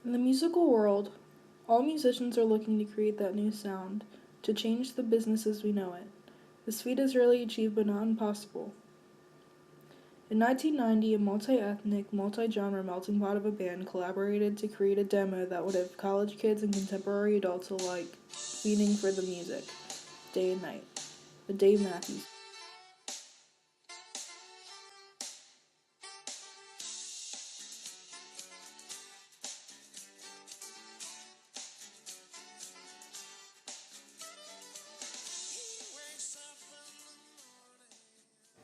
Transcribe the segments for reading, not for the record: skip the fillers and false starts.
In the musical world, all musicians are looking to create that new sound, to change the business as we know it. This feat is rarely achieved but not impossible. In 1990, a multi-ethnic, multi-genre melting pot of a band collaborated to create a demo that would have college kids and contemporary adults alike fiending for the music, day and night. The Dave Matthews.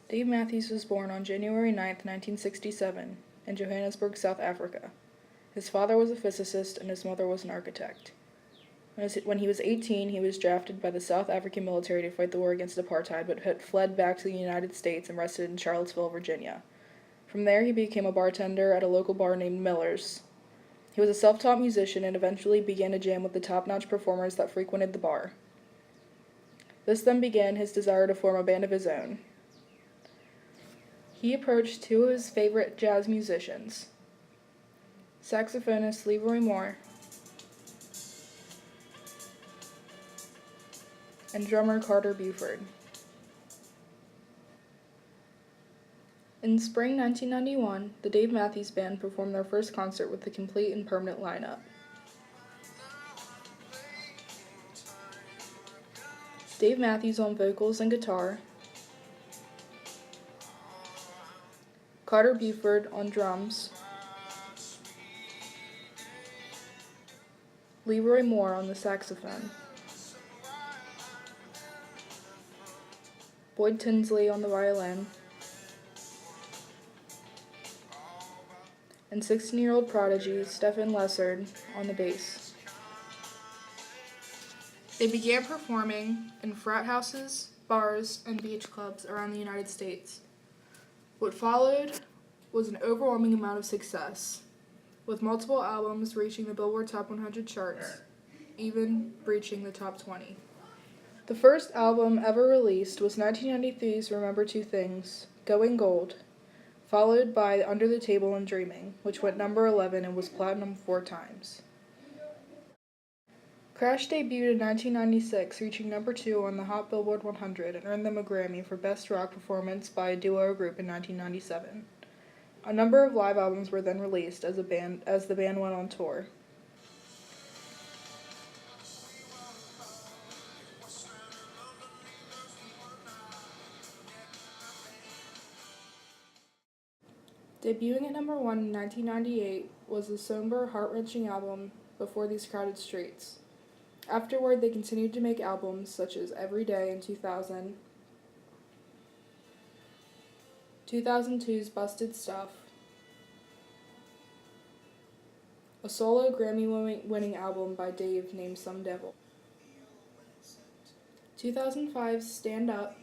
Dave Matthews was born on January 9, 1967, in Johannesburg, South Africa. His father was a physicist and his mother was an architect. When he was 18, he was drafted by the South African military to fight the war against apartheid, but had fled back to the United States and rested in Charlottesville, Virginia. From there, he became a bartender at a local bar named Miller's. He was a self-taught musician and eventually began to jam with the top-notch performers that frequented the bar. This then began his desire to form a band of his own. He approached two of his favorite jazz musicians, saxophonist Leroy Moore and drummer Carter Buford. In spring 1991, the Dave Matthews Band performed their first concert with a complete and permanent lineup. Dave Matthews on vocals and guitar, Carter Buford on drums, Leroy Moore on the saxophone, Boyd Tinsley on the violin, and 16-year-old prodigy Stephen Lessard on the bass. They began performing in frat houses, bars, and beach clubs around the United States. What followed was an overwhelming amount of success, with multiple albums reaching the Billboard Top 100 charts, even breaching the top 20. The first album ever released was 1993's Remember Two Things, Going Gold, followed by Under the Table and Dreaming, which went number 11 and was platinum 4 times. Crash debuted in 1996, reaching number 2 on the Hot Billboard 100 and earned them a Grammy for Best Rock Performance by a Duo or Group in 1997. A number of live albums were then released as the band went on tour. Debuting at number 1 in 1998 was the somber, heart-wrenching album Before These Crowded Streets. Afterward, they continued to make albums such as Every Day in 2000, 2002's Busted Stuff, a solo Grammy-winning album by Dave named Some Devil, 2005's Stand Up,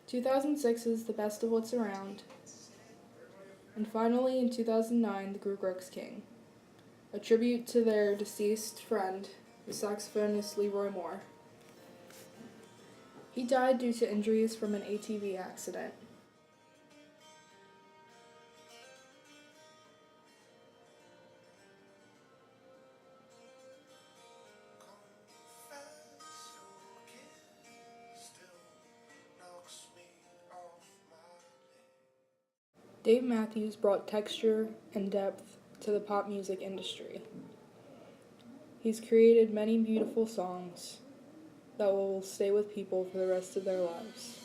2006's The Best of What's Around, and finally in 2009, The Groove King, a tribute to their deceased friend, the saxophonist Leroy Moore. He died due to injuries from an ATV accident. Dave Matthews brought texture and depth to the pop music industry. He's created many beautiful songs that will stay with people for the rest of their lives.